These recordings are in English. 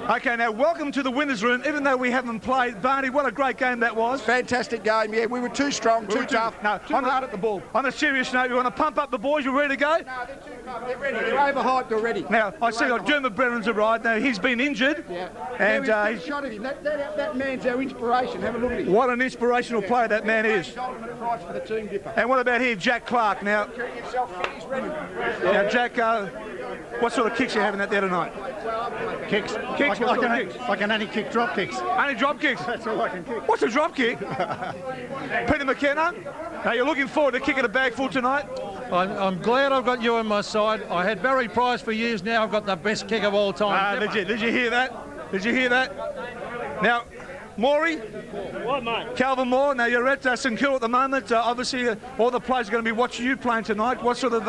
Okay, now welcome to the winners' room. Even though we haven't played, Barney, what a great game that was. Fantastic game, yeah. We were too strong, too tough, too hard at the ball. On a serious note, you want to pump up the boys? You ready to go? No, they're too tough. They're ready. They're overhyped already. Now, I see like Dermot Brennan's arrived. Now, he's been injured. Yeah. And he's shot at him. That man's our inspiration. Have a look at him. What an inspirational player that man is. He's ultimate prize for the team dipper. And what about here, Jack Clark? Now, Carry yourself fit. He's ready. now Jack, what sort of kicks are you having out there tonight? Kicks. Kicks? What sort of kicks? I can only kick drop kicks. Only drop kicks? That's all I can kick. What's a drop kick? Peter McKenna, now you're looking forward to kicking a bag full tonight? I'm glad I've got you on my side. I had Barry Price for years now. I've got the best kick of all time. Did you hear that? Did you hear that? Now, Maury? What, mate? Calvin Moore, now you're at St Kilda at the moment. Obviously, all the players are going to be watching you playing tonight. What sort of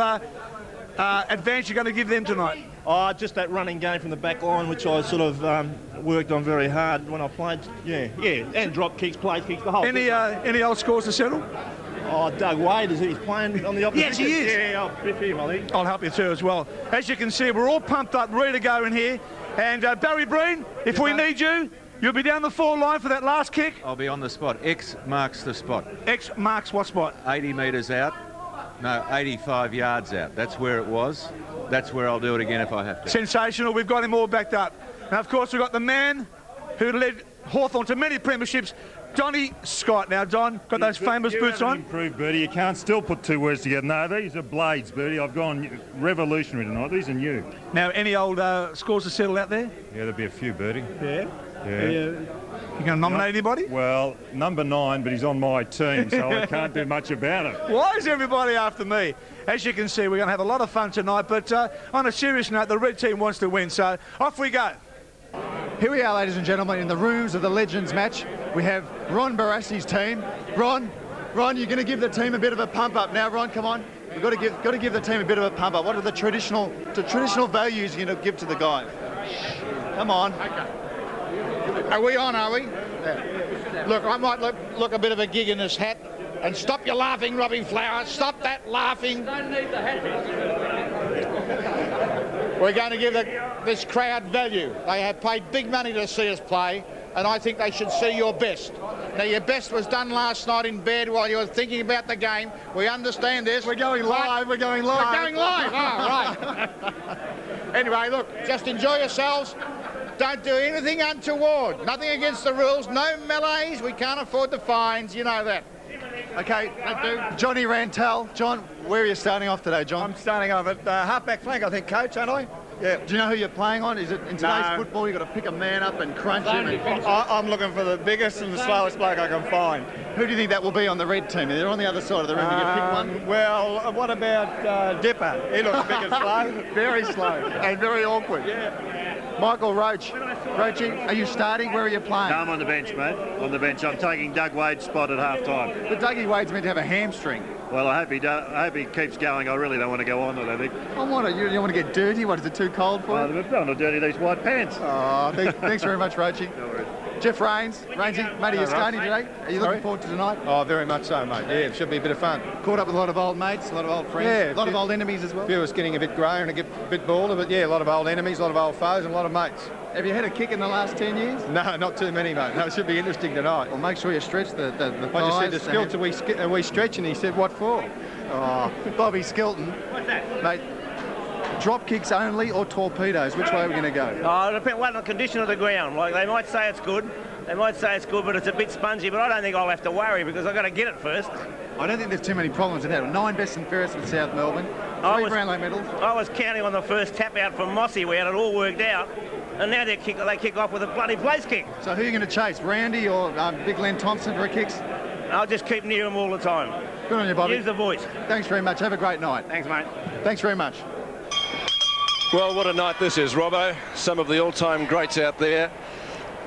advance you're going to give them tonight? Oh, just that running game from the back line, which I sort of worked on very hard when I played. Yeah, and drop kicks, play kicks, the whole thing. Any old scores to settle? Oh, Doug Wade, he's playing on the opposite. Yes, he is. Yeah, I'll rip him, I think. I'll help you too as well. As you can see, we're all pumped up, ready to go in here. And Barry Breen, if we need you, you'll be down the forward line for that last kick. I'll be on the spot. X marks the spot. X marks what spot? 80 metres out. No, 85 yards out. That's where it was. That's where I'll do it again if I have to. Sensational. We've got him all backed up. Now, of course, we've got the man who led Hawthorn to many premierships, Donny Scott. Now, Don, got those famous boots on? Improved, Bertie. You can't still put two words together. No, these are blades, Bertie. I've gone revolutionary tonight. These are new. Now, any old scores to settle out there? Yeah, there'll be a few, Bertie. Yeah? Yeah. You going to nominate anybody? Well, number 9, but he's on my team, so I can't do much about it. Why is everybody after me? As you can see, we're going to have a lot of fun tonight, but on a serious note, the red team wants to win, so off we go. Here we are, ladies and gentlemen, in the rooms of the Legends match. We have Ron Barassi's team. Ron, you're going to give the team a bit of a pump up now. Ron, come on. We've got to give the team a bit of a pump up. What are the traditional values you're going to give to the guys? Come on. Okay. Are we on, are we? Yeah. Look, I might look a bit of a gig in this hat. And stop your laughing, Robbie Flower. Stop that laughing. Don't need the hat. We're going to give this crowd value. They have paid big money to see us play, and I think they should see your best. Now, your best was done last night in bed while you were thinking about the game. We understand this. We're going live. We're going live. We're going live. Oh, right. Anyway, look, just enjoy yourselves. Don't do anything untoward. Nothing against the rules. No melees. We can't afford the fines. You know that. Okay, Johnny Rantel. John, where are you starting off today, John? I'm starting off at half-back flank, I think, coach, aren't I? Yeah. Do you know who you're playing on? Is it in today's football you've got to pick a man up and crunch him? I'm looking for the biggest and the slowest bloke I can find. Who do you think that will be on the red team? They're on the other side of the room. You can pick one. Well, what about Dipper? He looks big and slow. Very slow and very awkward. Yeah. Michael Roach. Roachy, are you starting? Where are you playing? No, I'm on the bench, mate. On the bench. I'm taking Doug Wade's spot at half-time. But Dougie Wade's meant to have a hamstring. Well, I hope he keeps going. I really don't want to go on, I don't think. You don't want to get dirty? What, is it too cold for you? I don't want to dirty these white pants. Oh, thanks very much, Roachy. No worries. Jeff Rains, mate, are you starting today? Are you looking forward to tonight? Oh, very much so, mate. Yeah, it should be a bit of fun. Caught up with a lot of old mates, a lot of old friends, Yeah, a lot of old enemies as well. A few of us getting a bit grey and a bit balder, but yeah, a lot of old enemies, a lot of old foes and a lot of mates. Have you had a kick in the last 10 years? No, not too many, mate. No, it should be interesting tonight. Well, make sure you stretch the thighs. I just said to Skilton, we stretch, and he said, what for? Oh, Bobby Skilton. What's that? Mate, drop kicks only or torpedoes? Which way are we going to go? Oh, it depends on the condition of the ground. Like, they might say it's good. They might say it's good, but it's a bit spongy. But I don't think I'll have to worry because I've got to get it first. I don't think there's too many problems with that. 9 best and fairest with South Melbourne. 3 Brownlow medals. I was counting on the first tap out from Mossy. We had it all worked out. And now they kick off with a bloody place kick. So who are you going to chase? Randy or Big Len Thompson for a kicks? I'll just keep near him all the time. Good on you, Bobby. Use the voice. Thanks very much. Have a great night. Thanks, mate. Thanks very much. Well, what a night this is, Robbo. Some of the all-time greats out there.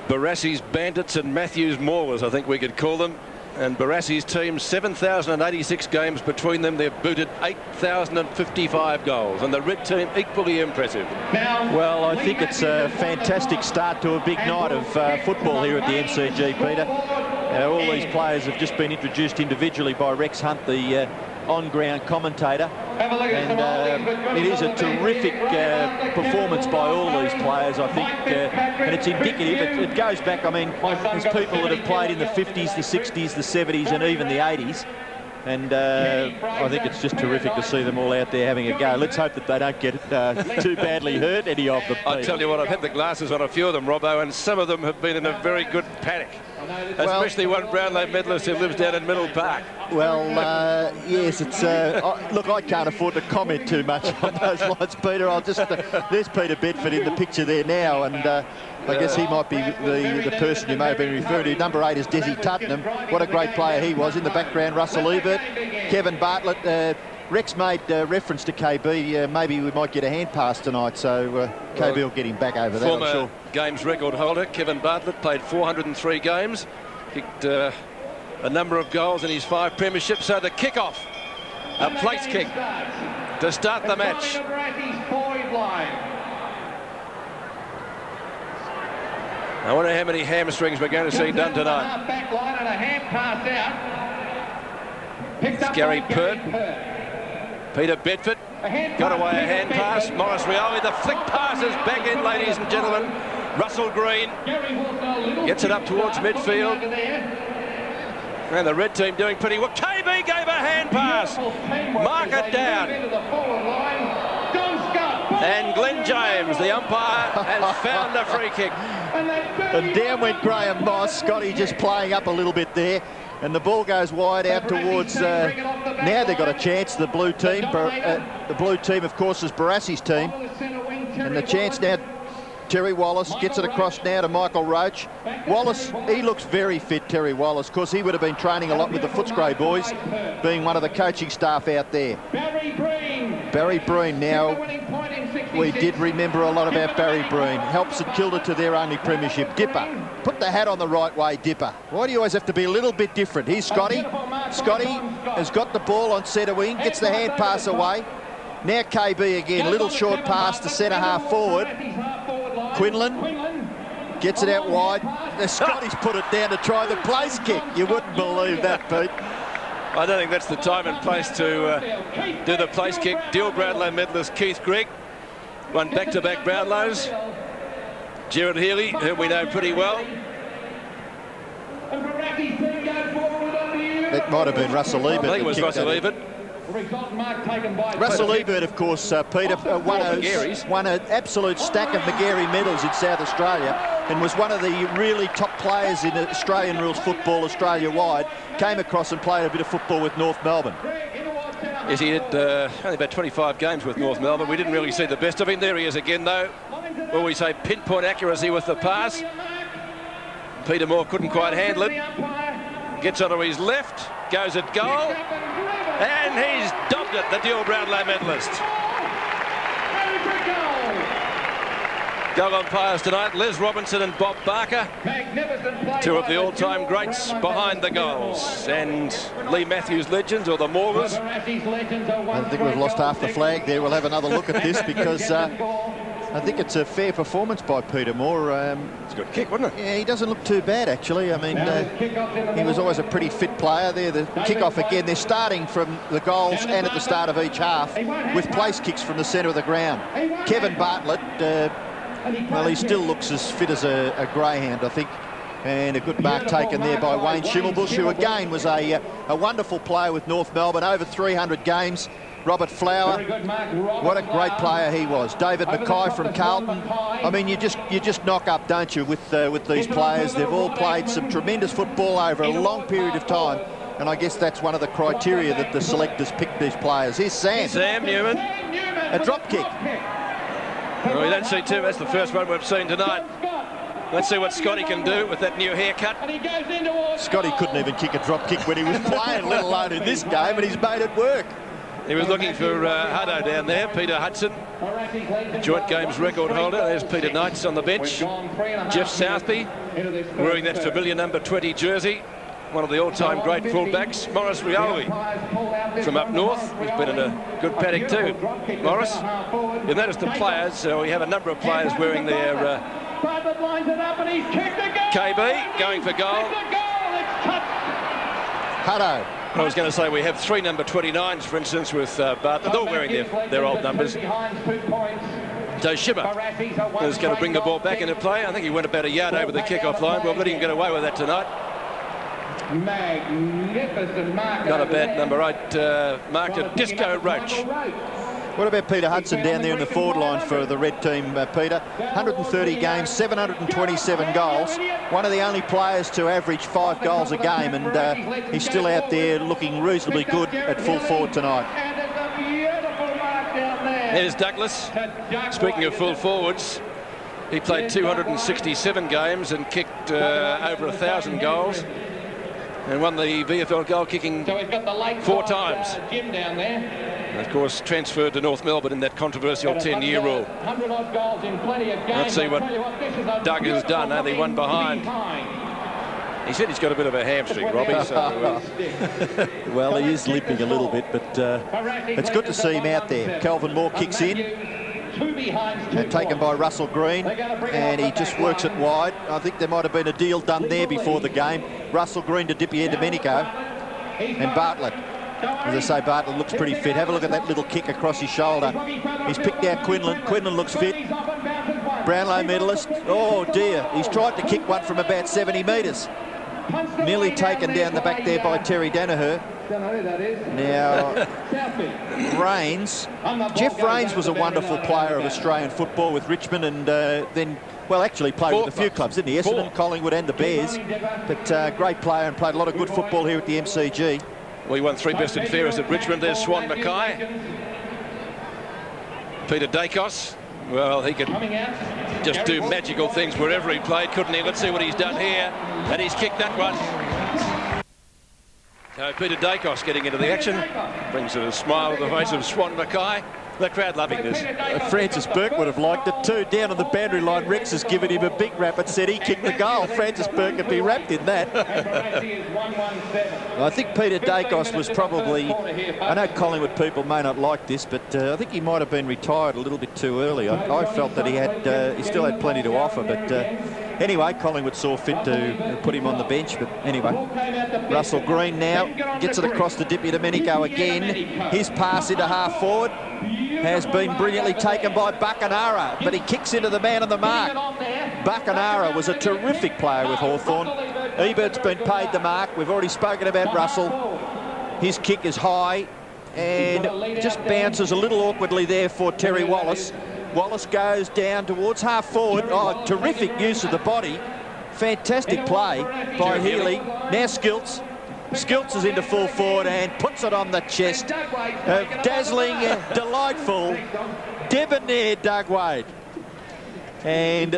Barassi's Bandits and Matthews Maulers, I think we could call them. And Barassi's team, 7,086 games between them. They've booted 8,055 goals. And the red team, equally impressive. Well, I think it's a fantastic start to a big night of football here at the MCG, Peter. All these players have just been introduced individually by Rex Hunt, the on-ground commentator. And it is a terrific performance by all these players, I think, and it's indicative. It goes back, I mean, there's people that have played in the 50s, the 60s, the 70s and even the 80s. And I think it's just terrific to see them all out there having a go. Let's hope that they don't get too badly hurt, any of them. I tell you what, I've had the glasses on a few of them, Robbo, and some of them have been in a very good panic. Especially one Brownlow medalist who lives down in Middle Park. Well, yes, it's... look, I can't afford to comment too much on those lines, Peter. I'll just... there's Peter Bedford in the picture there now, and I guess he might be the person you may have been referring to. Number 8 is Desi Tuttenham. What a great player he was. In the background, Russell Ebert, Kevin Bartlett. Rex made reference to KB. Maybe we might get a hand pass tonight, so KB will get him back over there, I'm sure. Games record holder Kevin Bartlett played 403 games, kicked a number of goals in his 5 premierships. So the kick-off, a place kick to start the match. I wonder how many hamstrings we're going to see done tonight. It's Gary Pert. Peter Bedford got away a hand pass. Morris Rioli, the flick passes back in, ladies and gentlemen. Russell Green gets it up towards midfield. And the red team doing pretty well. KB gave a hand pass. Mark it down. And Glenn James, the umpire, has found a free kick. And down went Graham Moss. Scotty just playing up a little bit there. And the ball goes wide out towards... now they've got a chance, the blue team. The blue team, of course, is Barassi's team. And the chance now, Terry Wallace gets it across now to Michael Roach. Wallace, he looks very fit, Terry Wallace. Of course, he would have been training a lot with the Footscray boys, being one of the coaching staff out there. Barry Breen now. We did remember a lot about Barry Breen. Helps St Kilda to their only premiership. Dipper. Put the hat on the right way, Dipper. Why do you always have to be a little bit different? Here's Scotty. Scotty has got the ball on centre wing, gets the hand pass away. Now KB again, little short pass to centre half forward. Quinlan gets it out wide. Now Scotty's put it down to try the place kick. You wouldn't believe that, Pete. I don't think that's the time and place to do the place kick. Dual Brownlow medalist Keith Gregg won back-to-back Brownlows. Gerard Healy, whom we know pretty well. That might have been Russell Ebert. I think it was Russell Ebert. Russell Ebert, of course, Peter, won an absolute stack of Magarey medals in South Australia and was one of the really top players in Australian rules football Australia-wide. Came across and played a bit of football with North Melbourne. Yes, he had only about 25 games with North Melbourne. We didn't really see the best of him. There he is again, though. Well, we say pinpoint accuracy with the pass. Peter Moore couldn't quite handle it. Gets onto his left, goes at goal, and he's dobbed it, the dual Brownlow medalist. Goal umpires tonight, Les Robinson and Bob Barker. Two of the all-time greats behind the goals. And Lee Matthews legends, or the Morgans. I think we've lost half the flag there. We'll have another look at this because I think it's a fair performance by Peter Moore. It's a good kick, wasn't it? Yeah, he doesn't look too bad, actually. I mean, he was always a pretty fit player there. The kick-off again, they're starting from the goals and at the start of each half with place kicks from the centre of the ground. Kevin Bartlett, well, he still looks as fit as a greyhound, I think. And a good mark taken there by Wayne Schimmelbusch, who again was a wonderful player with North Melbourne, over 300 games. Robert Flower, what a great player he was. David Mackay from Carlton. I mean, you just knock up, don't you, with these players. They've all played some tremendous football over a long period of time, and I guess that's one of the criteria that the selectors pick these players. Here's Sam. Sam Newman. A drop kick. Well, we don't see two. That's the first one we've seen tonight. Let's see what Scotty can do with that new haircut. Scotty couldn't even kick a drop kick when he was playing, let alone in this game, and he's made it work. He was looking for Hutto down there, Peter Hudson, joint games record holder. There's Peter Knights on the bench. Jeff Southby, wearing that familiar number 20 jersey. One of the all-time great fullbacks. Morris Rioli from up north. He's been in a good paddock too. Morris, you'll notice the players, we have a number of players wearing their KB going for goal. Hutto. I was going to say we have 3 number 29s, for instance, with Bartlett. They're all wearing their old numbers. So Shimmer is going to bring the ball back into play. I think he went about a yard over the kickoff line. We'll let him get away with that tonight. Not a bad number 8 mark to Disco Roach. What about Peter Hudson down there in the forward line for the red team, Peter? 130 games, 727 goals. One of the only players to average 5 goals a game, and he's still out there looking reasonably good at full forward tonight. There's Douglas. Speaking of full forwards, he played 267 games and kicked over 1,000 goals. And won the VFL goal kicking 4 times. And of course, transferred to North Melbourne in that controversial 10-year rule. Let's see what Doug has done. Only one behind. He said he's got a bit of a hamstring, Robbie. So, well, he is limping a little bit, but it's good to see him out there. Calvin Moore kicks in. And taken by Russell Green, and he just works it wide. I think there might have been a deal done there before the game. Russell Green to Dippy Domenico, and Bartlett. As I say, Bartlett looks pretty fit. Have a look at that little kick across his shoulder. He's picked out Quinlan. Quinlan looks fit. Brownlow medalist. Oh dear, he's tried to kick one from about 70 metres. Nearly taken down the back there by Terry Danaher. Now, Rains. Jeff Rains was a wonderful player of Australian football with Richmond, and then, well, actually played with a few clubs, didn't he? Essendon, Collingwood and the Bears. But great player and played a lot of good football here at the MCG. We won 3 best and fairest at Richmond. There's Swan Mackay. Peter Dacos. Well, he could just do magical things wherever he played, couldn't he? Let's see what he's done here. And he's kicked that one. Peter Dacos getting into the action. Brings a smile to the face of Swan Mackay. The crowd loving this. Francis Burke would have liked it too. Down on the boundary line, Rex has given him a big rap and said he kicked the goal. Francis Burke would be wrapped in that. I think Peter Dacos was probably, I know Collingwood people may not like this, but I think he might have been retired a little bit too early. I felt that he still had plenty to offer, but anyway, Collingwood saw fit to put him on the bench. But anyway, Russell Green now gets it across to Dippy Domenico again. His pass into half forward has been brilliantly taken by Buckenara, but he kicks into the man on the mark. Buckenara was a terrific player with Hawthorn. Ebert's been paid the mark. We've already spoken about Russell. His kick is high and just bounces a little awkwardly there for Terry Wallace. Wallace goes down towards half forward. Oh, terrific use of the body. Fantastic play by Healy. Now Skilts. Skilts is into full forward and puts it on the chest of dazzling, delightful, debonair Doug Wade. And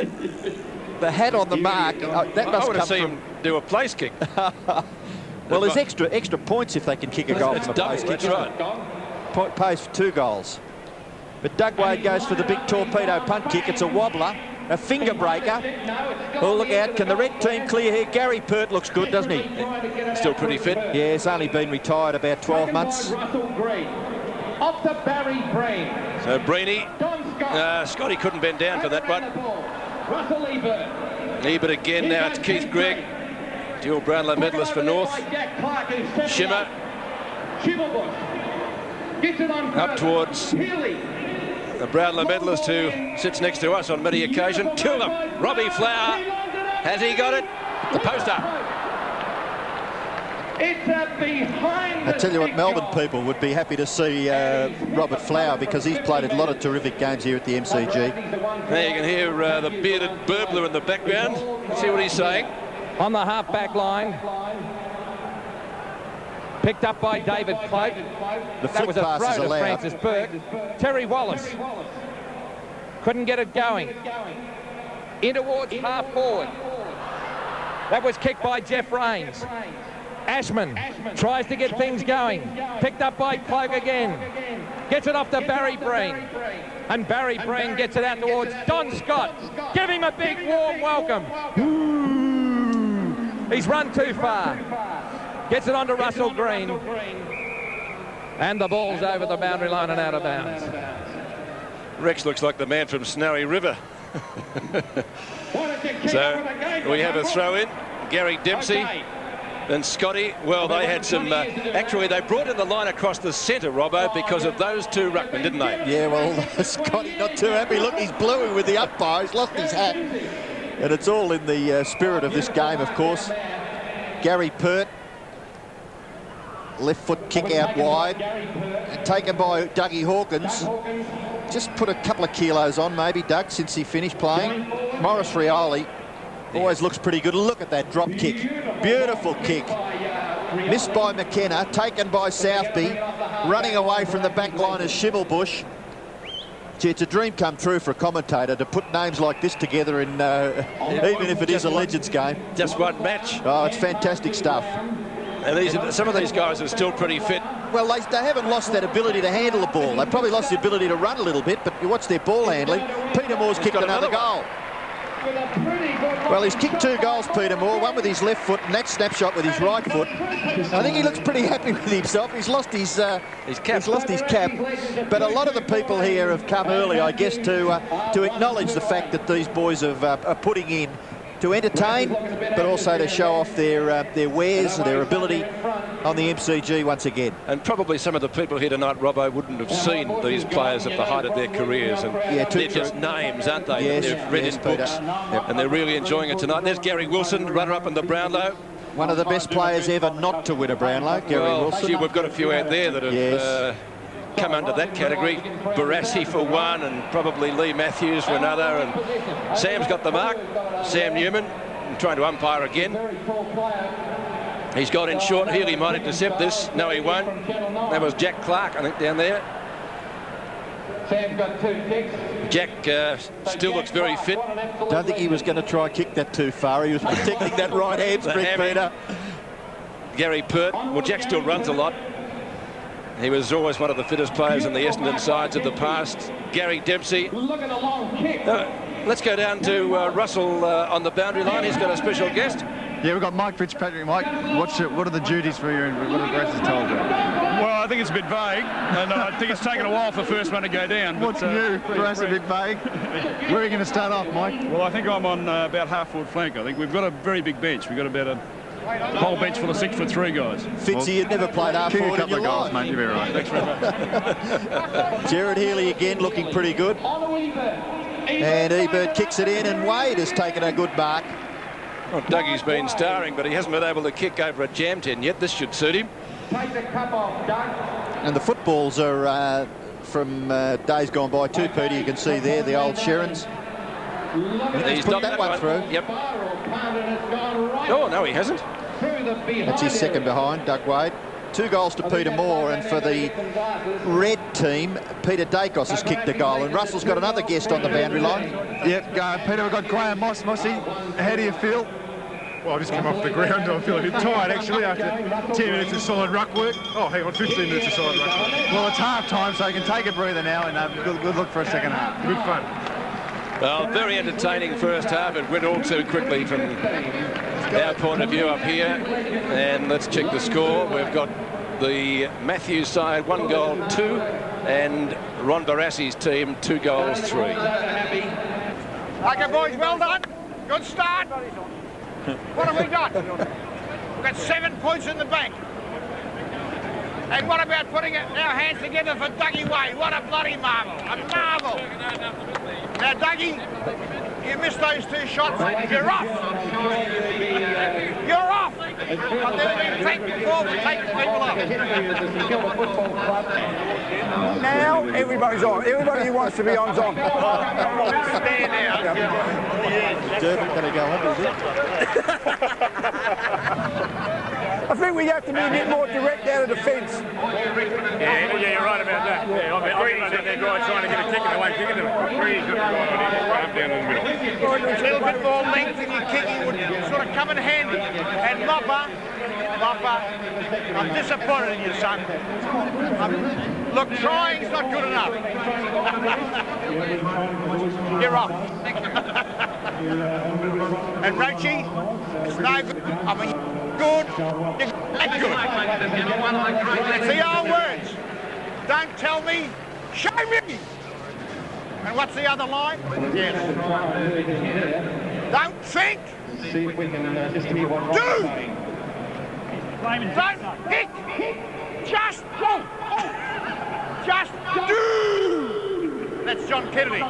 the hat on the mark, that must come from... him do a place kick. Well, there's extra points if they can kick a goal from a place kick. That's right. Pays for 2 goals. But Doug Wade goes for the big torpedo punt kick. It's a wobbler, a finger breaker. Oh, look out. Can the red team clear here? Gary Pert looks good, doesn't he? Still pretty fit. Yeah, he's only been retired about 12 months. Off the Barry Breen. So Breeny, Scotty couldn't bend down for that one. Russell Ebert. Ebert again, now it's Keith Gregg. Dual Brownlow medalist for North. Shimmer. Up towards the Brownlow medalist who sits next to us on many occasions. 2 of them. Robbie Flower. Has he got it? The post up. I tell you what, Melbourne people would be happy to see Robert Flower, because he's played a lot of terrific games here at the MCG. There you can hear the bearded burbler in the background. Let's see what he's saying. On the half-back line. Picked up by David Cloak. That was a throw to Francis Burke. Terry Wallace couldn't get it going. In towards half forward. That was kicked by Jeff Rains. Ashman tries to get things going. Picked up by Cloak again. Gets it off to Barry Breen. And Barry Breen gets it out towards Don Scott. Give him a big warm welcome. Ooh. He's run too far. Gets it on to Russell Green. And the ball's over the boundary line and out of bounds. Rex looks like the man from Snowy River. So we have a throw in. Gary Dempsey And Scotty, well, they had some... actually, they brought in the line across the centre, Robbo, because of those two ruckmen, didn't they? Yeah, well, Scotty not too happy. Look, he's bluey with the umpire. He's lost his hat. And it's all in the spirit of this game, of course. Gary Pert, left foot kick out wide, and taken by Dougie Hawkins. Just put a couple of kilos on, maybe, Doug, since he finished playing. Morris Rioli always looks pretty good. Look at that drop kick. Beautiful kick. Missed by McKenna, taken by Southby. Running away from the back line is Schimmelbusch. Gee, it's a dream come true for a commentator to put names like this together in, even if it is a Legends game. Just one match. Oh, it's fantastic stuff. And some of these guys are still pretty fit. Well, they haven't lost that ability to handle the ball. They probably lost the ability to run a little bit, but you watch their ball handling. Peter Moore's kicked another goal. Well, he's kicked 2 goals, Peter Moore, one with his left foot and that snapshot with his right foot. I think he looks pretty happy with himself. He's lost his cap. He's lost his cap. But a lot of the people here have come early, I guess, to acknowledge the fact that these boys are putting in to entertain, but also to show off their wares, their ability on the MCG once again. And probably some of the people here tonight, Robbo, wouldn't have seen these players at the height of their careers. And they're just names, aren't they? Yes, they've read in books, and they're really enjoying it tonight. There's Gary Wilson, runner-up in the Brownlow. One of the best players ever not to win a Brownlow, Gary Wilson. Gee, we've got a few out there that have come under that category. Barassi for one, and probably Lee Matthews for another. And Sam's got the mark. Sam Newman trying to umpire again. He's got in short. Healy might intercept this. No, he won't. That was Jack Clark, I think, down there. Sam's got 2 kicks. Jack still looks very fit. Don't think he was going to try and kick that too far. He was protecting that right hamstring, Peter. Gary Pert. Well, Jack still runs a lot. He was always one of the fittest players in the Essendon sides of the past. Gary Dempsey. Let's go down to Russell on the boundary line. He's got a special guest. Yeah, we've got Mike Fitzpatrick. Mike, what are the duties for you and what have Grace told you? Well, I think it's a bit vague, and I think it's taken a while for the first one to go down. What's new? Grace a bit vague. Where are you going to start off, Mike? Well, I think I'm on about half-forward flank. I think we've got a very big bench. We've got about a whole bench full of 6'3" guys. Fitzy, you've never played half-forward in your life. Mate, you'll be right. Thanks very much. Jared Healy again looking pretty good. And Ebert kicks it in, and Wade has taken a good mark. Well, Dougie's been starring, but he hasn't been able to kick over a jam tin yet. This should suit him. And the footballs are from days gone by too, Peter. You can see there the old Sherrans. He's put that one through. Yep. Oh, no, he hasn't. That's his second behind, Doug Wade. 2 goals to Peter Moore, and for the red team, Peter Dacos has kicked a goal, and Russell's got another guest on the boundary line. Yep, Peter, we've got Graham Moss. Mossy, how do you feel? Well, I just came off the ground. I feel a bit tired, actually, after 10 minutes of solid ruck work. Oh, hang on, 15 minutes of solid ruck work. Well, it's half-time, so you can take a breather now and good look for a second half. Good fun. Well, very entertaining first half. It went all too quickly from our point of view up here. And let's check the score. We've got the Matthews side 1 goal 2, and Ron Barassi's team 2 goals 3. Okay, boys, well done. Good start. What have we got? We've got 7 points in the bank. And what about putting our hands together for Dougie Wade? What a bloody marvel. A marvel. Now, Dougie, you missed those 2 shots. You're off. You're off. I've never been thanked before for taking people off. Now, everybody's on. Everybody who wants to be on's on. Stand out. Durbin going to go on with I think we have to be a bit more direct out of the fence. Yeah, you're right about that. Yeah, I mean, out there, guys trying to get a kick and they won't kick it to it. Bree's got to go on down in the middle. A little bit more length in your kicking would sort of come in handy. And Mopper, I'm disappointed in you, son. Look, trying's not good enough. You're off. And Roachie, it's no good. I mean, good. You're good. It's the old words. Don't tell me, show me. And what's the other line? Yes. Don't think. See if we can just hear what do. Don't kick. Just go. Just do. That's John Kennedy.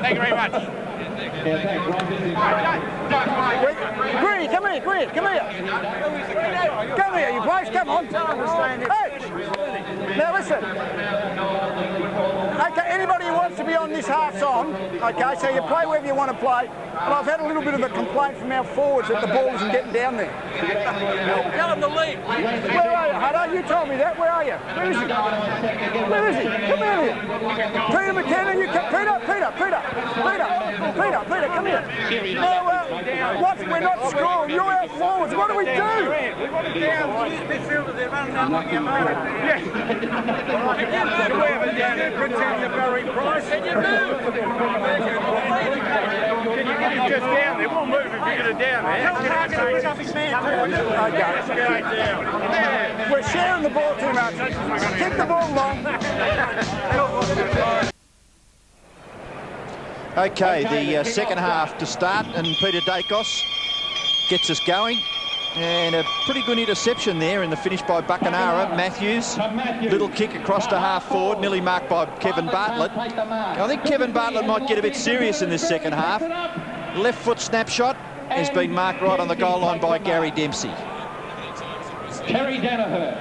Thank you very much. Greedy, come here, Greedy, come here. Come here, you boys, come on. Hey, now listen. Okay, anybody who wants to be on this half's on, okay, so you play wherever you want to play. But I've had a little bit of a complaint from our forwards that the ball isn't getting down there. Tell them to leave. Where are you, Hudder? You told me that. Where are you? Where is he? Where is he? Come out here. Peter McKenna, you come. Peter, come here. Now, what? We're not scoring. You're our forwards. What do we do? We want to down. Midfielders, they're running up like your mate. Yeah. You have it down there, pretend you're Barry Price. Can you move? Can you get it just down there? We'll move if you get it down there. We're sharing the ball too much. Kick the ball long. Okay, the second half to start, and Peter Dacos gets us going. And a pretty good interception there in the finish by Buckenara. Matthews, little kick across to half forward, nearly marked by Kevin Bartlett. I think Kevin Bartlett might get a bit serious in this second half. Left foot snapshot has been marked right on the goal line by Gary Dempsey. Terry Danaher.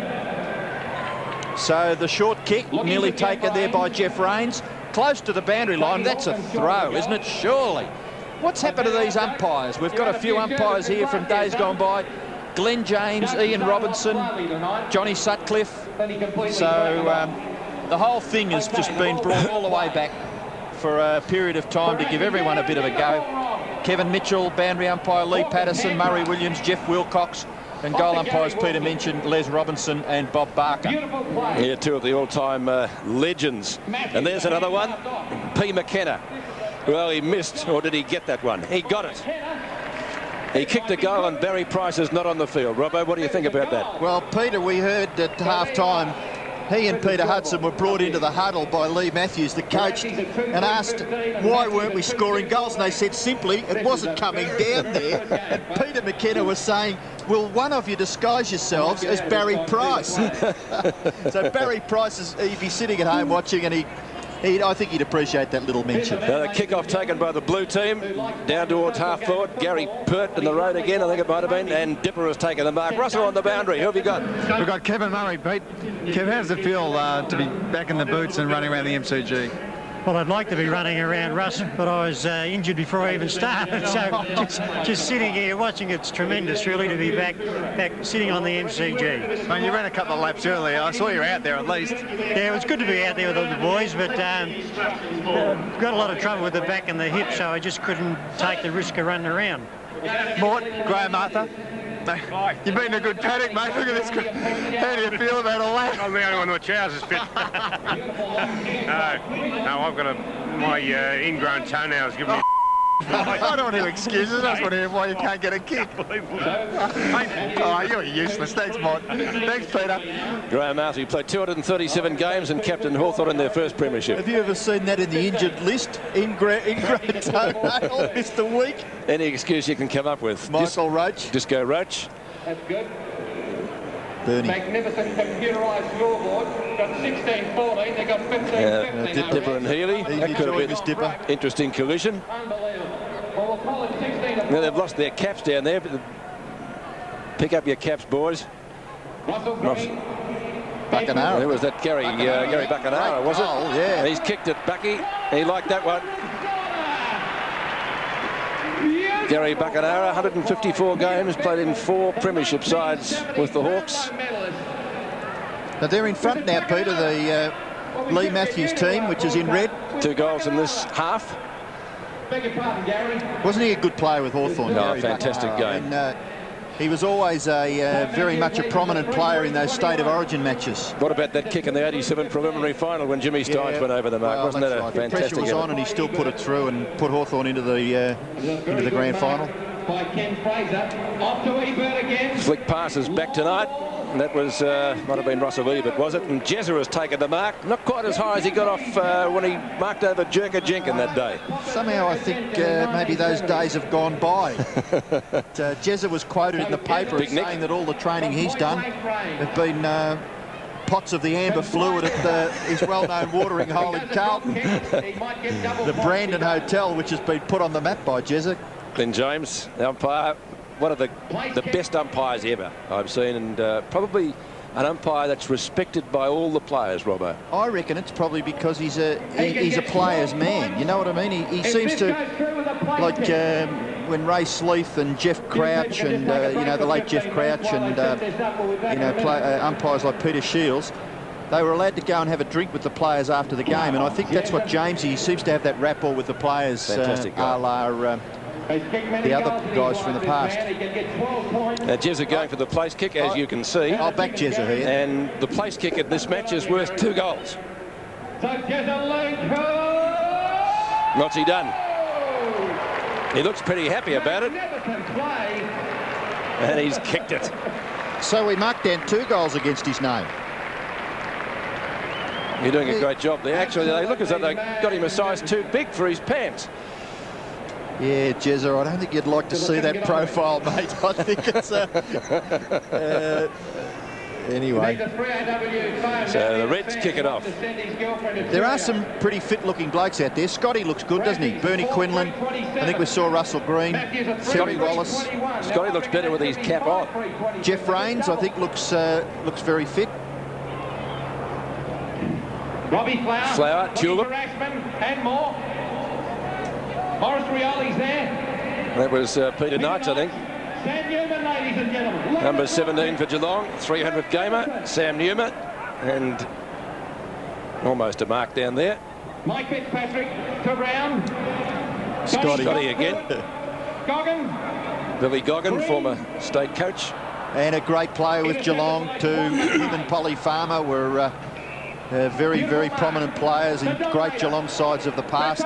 So the short kick nearly taken there by Jeff Rains. Close to the boundary line. That's a throw, isn't it? Surely. What's happened to these umpires? We've got a few umpires here from days gone by. Glenn James, Ian Robinson, Johnny Sutcliffe. So the whole thing has just been brought all the way back for a period of time to give everyone a bit of a go. Kevin Mitchell, boundary umpire Lee Patterson, Murray Williams, Jeff Wilcox, and goal umpires Peter mentioned, Les Robinson and Bob Barker. Yeah, two of the all-time legends. And there's another one, P. McKenna. Well, he missed, or did he get that one? He got it. He kicked a goal and Barry Price is not on the field. Robbo, what do you think about that? Well, Peter, we heard at half-time he and Peter Hudson were brought into the huddle by Lee Matthews, the coach, and asked why weren't we scoring goals, and they said simply it wasn't coming down there. And Peter McKenna was saying, will one of you disguise yourselves as Barry Price? So Barry Price, he'd be sitting at home watching, and I think he'd appreciate that little mention. The kick-off taken by the blue team, down towards half-forward. Gary Pert in the road again, I think it might have been, and Dipper has taken the mark. Russell on the boundary, who have you got? We've got Kevin Murray, Pete. Kev, how does it feel to be back in the boots and running around the MCG? Well, I'd like to be running around, Russ, but I was injured before I even started. So just sitting here watching, it's tremendous, really, to be back sitting on the MCG. Man, you ran a couple of laps earlier. I saw you were out there at least. Yeah, it was good to be out there with all the boys, but got a lot of trouble with the back and the hip, so I just couldn't take the risk of running around. Mort, Graham Arthur. You've been in a good paddock, mate. Look at this. How do you feel about all that? I'm the only one with trousers fit. No, I've got my ingrown toenails give me. I don't want to hear excuses. I just want to hear why you can't get a kick. Oh, you're useless. Thanks, Mort. Thanks, Peter. Graham Arthur played 237 games and captain Hawthorn in their first premiership. Have you ever seen that in the injured list? Ingrown toenail, missed a week. Any excuse you can come up with. Michael Roach. Disco Roach. That's good. Bernie. Magnificent computerised scoreboard. Got 16-14, they got 15-15. Dipper and Healy. That could have been Dipper. Interesting collision. Well, we'll call it 16. Now they've lost their caps down there. But pick up your caps, boys. Russell Green. Buckenara. There was that Gary Buckenara, was it? Oh, yeah. He's kicked it, Bucky. He liked that one. Gary Buckenara, 154 games, played in 4 premiership sides with the Hawks. Now they're in front now, Peter, the Lee Matthews team, which is in red. 2 goals in this half. Beg your pardon, Gary. Wasn't he a good player with Hawthorn? No, fantastic game. And he was always a very much a prominent player in those State of Origin matches. What about that kick in the 87 preliminary final when Jimmy Steins went over the mark? Wasn't that a fantastic The pressure was on and he still put it through and put Hawthorn into the grand final. By Ken Fraser. Off to Ebert again. Flick passes back tonight. That was, might have been Russell Ebert, was it? And Jezza has taken the mark. Not quite as high as he got off when he marked over Jerker Jenkin that day. Somehow I think maybe those days have gone by. Jezza was quoted in the paper as saying that all the training he's done have been pots of the amber fluid at his well-known watering hole in Carlton. The Brandon Hotel, which has been put on the map by Jezza. Glenn James, the umpire, one of the best umpires ever I've seen, and probably an umpire that's respected by all the players, Robbo. I reckon it's probably because he's a player's man. You know what I mean? He seems to, like when Ray Sleeth and Jeff Crouch and you know, the late Jeff Crouch and you know, umpires like Peter Shields, they were allowed to go and have a drink with the players after the game, and I think that's what James, he seems to have that rapport with the players, fantastic a la the other guys from the past. Jezza going for the place kick, as you can see. I'll back Jezza here. And the place kick in this match is worth 2 goals. What's he done? He looks pretty happy about it. And he's kicked it. So we marked down 2 goals against his name. You're doing a great job there. Actually, they look as though they got him a size too big for his pants. Yeah, Jezza, I don't think you'd like to see that profile, mate. I think it's anyway. So the Reds kick it off. There are some pretty fit-looking blokes out there. Scotty looks good, doesn't he? Bernie Quinlan. I think we saw Russell Green. Terry Wallace. Scotty looks better with his cap on. Jeff Rains, I think, looks very fit. Robbie Flower, Tulip. And more. Morris Rioli's there. That was Peter Knights, I think. Sam Newman, ladies and gentlemen. Number 17 for Geelong, 300 gamer, Sam Newman, and almost a mark down there. Mike Fitzpatrick to round. Scotty again. Goggin. Billy Goggin, former state coach. And a great player with Geelong too. Him and Polly Farmer were very, very prominent players in great Geelong sides of the past.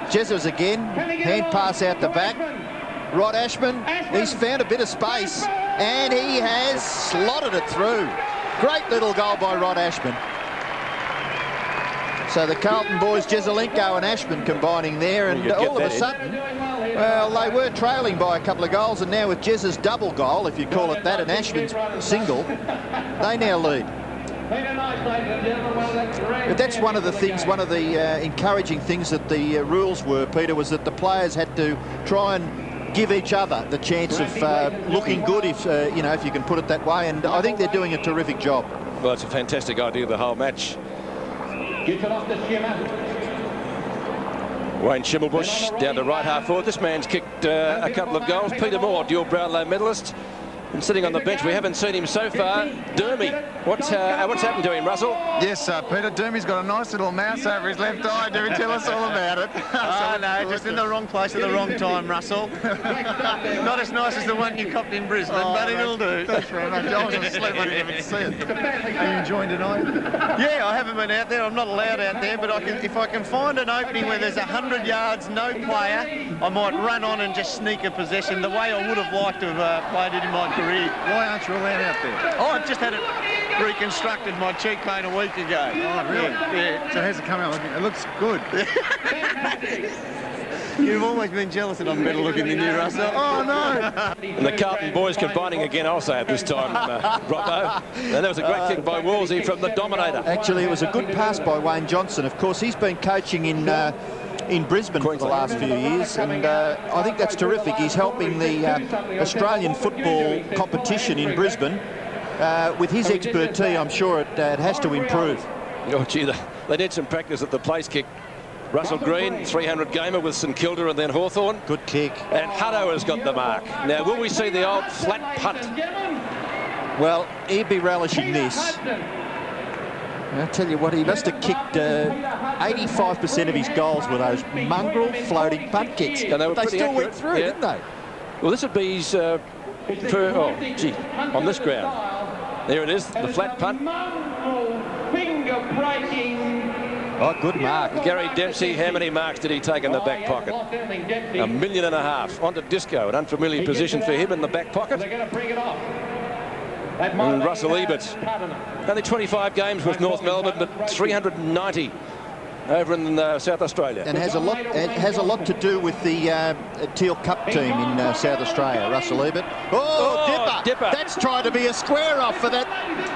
Jezza's again, hand pass out the back. Rod Ashman, he's found a bit of space and he has slotted it through. Great little goal by Rod Ashman. So the Carlton boys, Jezzalenko and Ashman combining there, and all of a sudden, well, they were trailing by a couple of goals, and now with Jezza's double goal, if you call it that, and Ashman's single, they now lead. But that's one of the things, one of the encouraging things that the rules were, Peter, was that the players had to try and give each other the chance of looking good, if you know, if you can put it that way, and I think they're doing a terrific job. Well, it's a fantastic idea, the whole match. Wayne Schimmelbusch down to right half forward. This man's kicked a couple of goals. Peter Moore, dual Brownlow medalist. And sitting on the bench, we haven't seen him so far. Dermy, what's happened to him, Russell? Yes, Peter, Dermy's got a nice little mouse over his left eye. Do tell us all about it. Oh, no, just in the wrong place at the wrong time, Russell. Not as nice as the one you copped in Brisbane, but it'll do. Thanks very much. I was asleep, I didn't even see it. Are you enjoying tonight? Yeah, I haven't been out there. I'm not allowed out there, but if I can find an opening where there's 100 yards, no player, I might run on and just sneak a possession the way I would have liked to have played it in my career. Why aren't you allowed out there? Oh, I've just had it reconstructed, my cheekbone, a week ago. Oh, really? Yeah. So how's it coming out? It looks good. You've always been jealous that I'm better looking than you, Russell. Oh, no. And the Carlton boys combining again, I'll say it this time, Robbo. And that was a great kick by Wolsey from the Dominator. Actually, it was a good pass by Wayne Johnson. Of course, he's been coaching in Brisbane for the last few years, and I think that's terrific. He's helping the Australian football competition in Brisbane. With his expertise, I'm sure it has to improve. Oh, gee, they did some practice at the place kick. Russell Green, 300 gamer with St Kilda and then Hawthorn. Good kick. And Hutto has got the mark. Now, will we see the old flat punt? Well, he'd be relishing this. I tell you what, he must have kicked 85% of his goals with those mongrel floating punt kicks. And they still accurate. went through, didn't they? Well, this would be his, on this ground. There it is, the flat punt. Oh, good mark. Gary Dempsey, how many marks did he take in the back pocket? 1.5 million. Onto Disco, an unfamiliar position for him in the back pocket. And Russell Ebert, only 25 games with North Melbourne, but 390 over in South Australia. And has a lot to do with the Teal Cup team in South Australia, Russell Ebert. Dipper! That's trying to be a square off for that.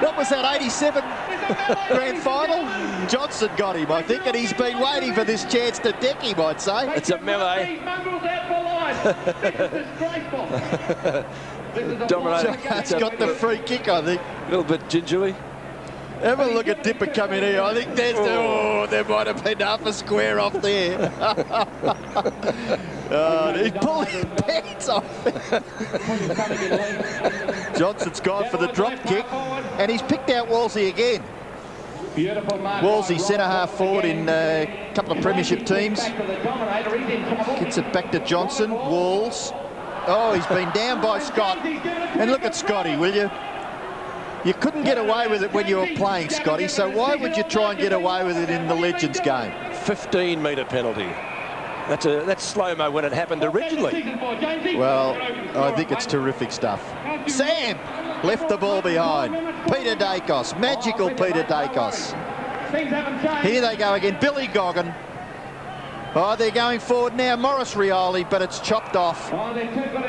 What was that, 87 grand final? Johnson got him, I think, and he's been waiting for this chance to deck him, I'd say. It's a melee. That's got the free kick, I think. A little bit gingerly. Have a look at Dipper coming here. I think there's there might have been half a square off there. He's pulling his pants off. Johnson's gone for the drop kick, and he's picked out Wolsey again. Wolsey, centre half forward in a couple of premiership teams. Gets it back to Johnson. Walls. Oh, he's been down by Scott. And look at Scotty, will you? You couldn't get away with it when you were playing, Scotty, so why would you try and get away with it in the Legends game? 15-metre penalty. That's slow-mo when it happened originally. Well, I think it's terrific stuff. Sam left the ball behind. Peter Dacos, magical Peter Dacos. Here they go again, Billy Goggin. Oh, they're going forward now, Morris Rioli, but it's chopped off.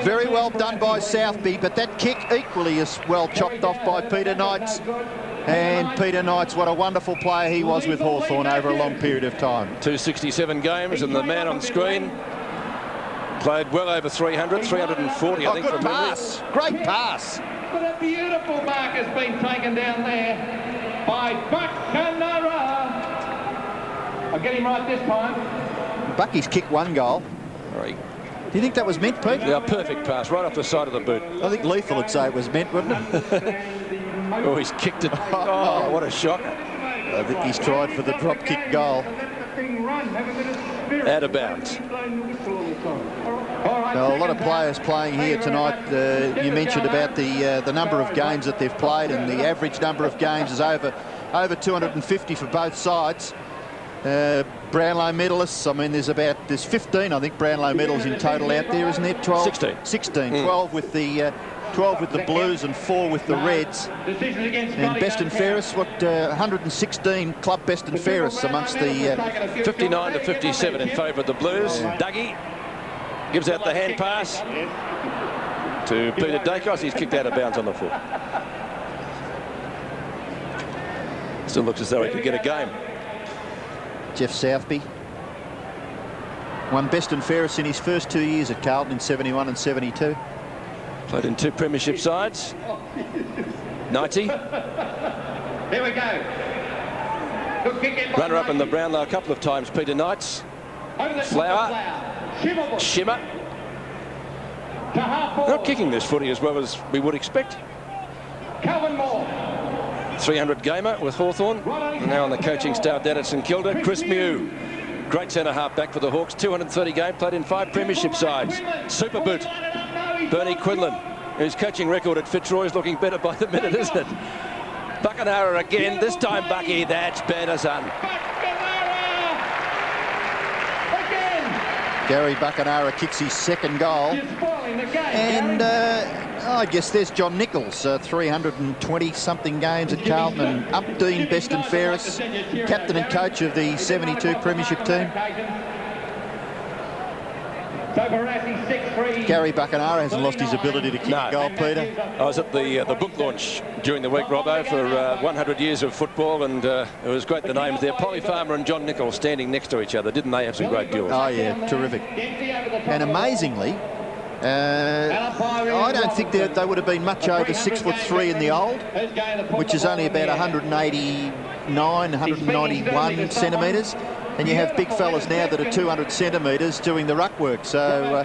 Very well done by Southby, but that kick equally is well chopped off by Peter Knights. And Peter Knights, what a wonderful player he was with Hawthorn over a long period of time. 267 games, and the man on screen played well over 300, 340, I think, from memory. Great pass. But a beautiful mark has been taken down there by Buckanara. I'll get him right this time. Bucky's kicked one goal. Right. Do you think that was meant, Pete? Yeah, perfect pass, right off the side of the boot. I think Lethal would say it was meant, wouldn't it? Oh, he's kicked it. Oh, what a shock. I think he's tried for the drop kick goal. Out of bounds. Now, a lot of players playing here tonight. You mentioned about the number of games that they've played, and the average number of games is over 250 for both sides. Brownlow medalists, I mean, there's 15, I think, Brownlow medals in total out there, isn't there? 12? 16. 12 with the 12 with the Blues and 4 with the Reds. And best and fairest, 116 club best and fairest amongst the 59 to 57 in favour of the Blues. Dougie gives out the hand pass to Peter Dacos. He's kicked out of bounds on the foot. Still looks as though he could get a game. Jeff Southby won best and fairest in his first 2 years at Carlton in 71 and 72. Played in 2 premiership sides. 90. There we go. Runner-up in the Brownlow a couple of times, Peter Knights. Flower. Shimmer. Not kicking this footy as well as we would expect. Calvin Moore. 300 gamer with Hawthorn. Now on the coaching staff down at St Kilda. Chris Mew, great centre half back for the Hawks. 230 games, played in 5 premiership sides. Super boot. Bernie Quinlan, whose coaching record at Fitzroy is looking better by the minute, isn't it? Buckanara again. This time, Bucky, that's better, son. Gary Buckanara kicks his second goal. And I guess there's John Nichols, 320-something games at Carlton, and Updean, best and fairest, captain and coach of the 72 premiership team. Gary Buckanara hasn't lost his ability to kick a goal, Peter. I was at the book launch during the week, Robbo, for 100 years of football, and it was great, the names there. Polly Farmer and John Nichols standing next to each other. Didn't they have some great duels? Oh, yeah, terrific. And amazingly, I don't think they would have been much over 6'3" in the old, which is only about 189, 191 centimetres. And you have big fellas now that are 200 centimetres doing the ruck work. So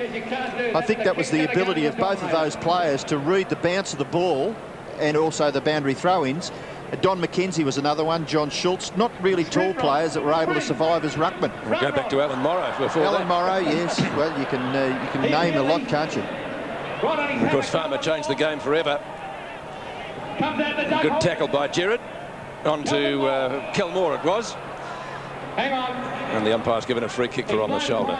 I think that was the ability of both of those players to read the bounce of the ball and also the boundary throw-ins. Don McKenzie was another one, John Schultz, not really tall players that were able to survive as ruckmen. We'll go back to Alan Morrow before Alan Morrow, yes. Well, you can name a lot, can't you? Of course, Farmer changed the game forever. Good tackle by Gerard. On to Kelmore it was. Hang on. And the umpire's given a free kick for on the shoulder.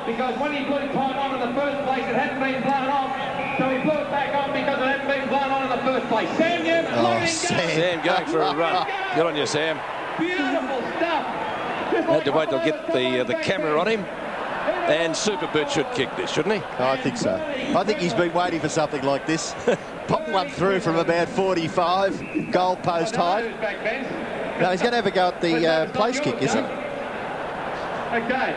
because when he blew time on in the first place, it hadn't been blown off. So he blew it back on because it hadn't been blown on in the first place. Sam Newman, Sam going for a run. Good on you, Sam. beautiful stuff. Had to wait till get the camera on him. And Super Bert should kick this, shouldn't he? I think so. I think he's been waiting for something like this. Pop one through from about 45, goal post height. No, he's going to have a go at the place kick, is he? Okay.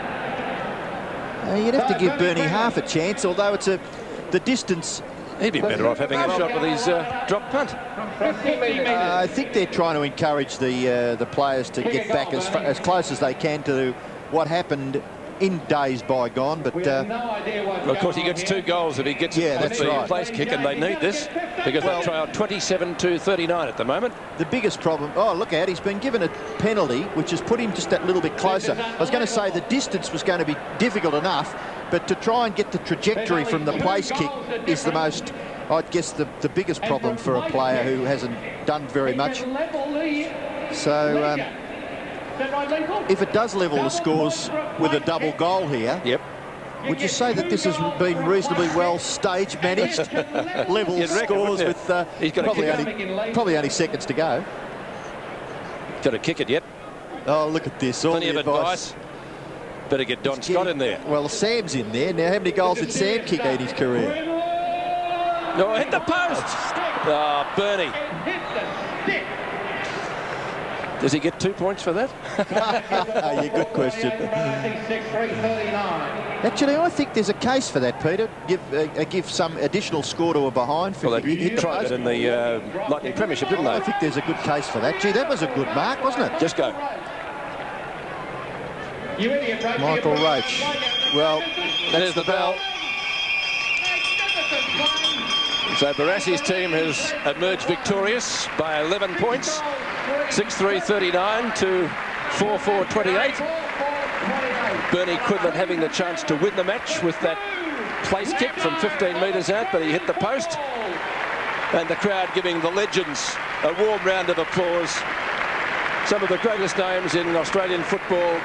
You'd have to give Bernie half a chance, although it's the distance. He'd be better off having a shot with his drop punt. I think they're trying to encourage the players to get back as close as they can to what happened in days bygone, but well, of course he gets 2 goals if he gets with the place kick, and they need this because they trail 27-39 at the moment. The biggest problem, oh look out, he's been given a penalty which has put him just that little bit closer. I was going to say the distance was going to be difficult enough, but to try and get the trajectory from the place kick is the most, I'd guess, the biggest problem for a player who hasn't done very much. So if it does level the scores with a double goal here, would you say that this has been reasonably well stage managed? Level scores with probably only seconds to go. Got to kick it yet? Oh, look at this! All Plenty the of advice. Better get Don Scott in there. Well, Sam's in there now. How many goals did Sam kick in his career? No, hit the post. Oh, Bernie. Does he get 2 points for that? Yeah, good question. Actually, I think there's a case for that, Peter. Give some additional score to a behind. For he tried it in the Lightning Premiership, didn't they? I think there's a good case for that. Gee, that was a good mark, wasn't it? Just go. Michael Roach. Well, there's the bell. So Barassi's team has emerged victorious by 11 points. 6-3-39 to 4-4-28. Bernie Quinlan having the chance to win the match with that place kick from 15 metres out, but he hit the post. And the crowd giving the legends a warm round of applause. Some of the greatest names in Australian football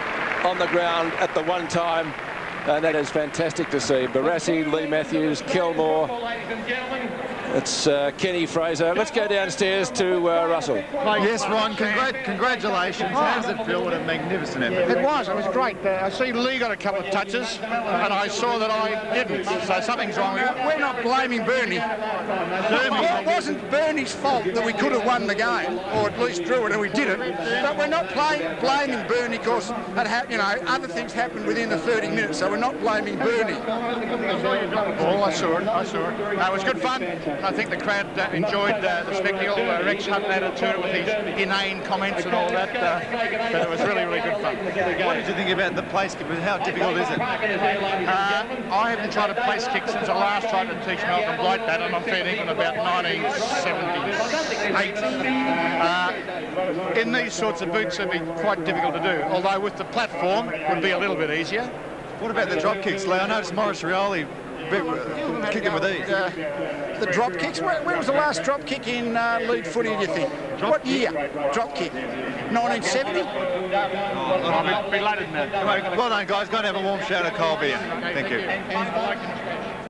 on the ground at the one time. And that is fantastic to see. Barassi, Lee Matthews, Kilmore. It's Kenny Fraser. Let's go downstairs to Russell. Yes, Ron, congratulations. How does it feel? What a magnificent effort. It was great. I see Lee got a couple of touches, and I saw that I didn't, so something's wrong. We're not blaming Bernie. It wasn't Bernie's fault that we could have won the game, or at least drew it, and we didn't. But we're not blaming Bernie because other things happened within the 30 minutes, so we're not blaming Bernie. Oh, I saw it. It was good fun. I think the crowd enjoyed the spectacle. Rex Hutton added to it with his inane comments and all that. But it was really, really good fun. What did you think about the place kick? How difficult is it? I haven't tried a place kick since I last tried to teach Malcolm Blight that, and I'm fair dinkum about 1978. In these sorts of boots, it'd be quite difficult to do. Although with the platform, it would be a little bit easier. What about the drop kicks, Lee? I noticed Maurice Rioli kicking with these. The drop kicks? Where was the last drop kick in league footy, do you think? What year? Drop kick? 1970? I'll be later than that. Well done, guys. Go and have a warm shower of cold beer. Thank you.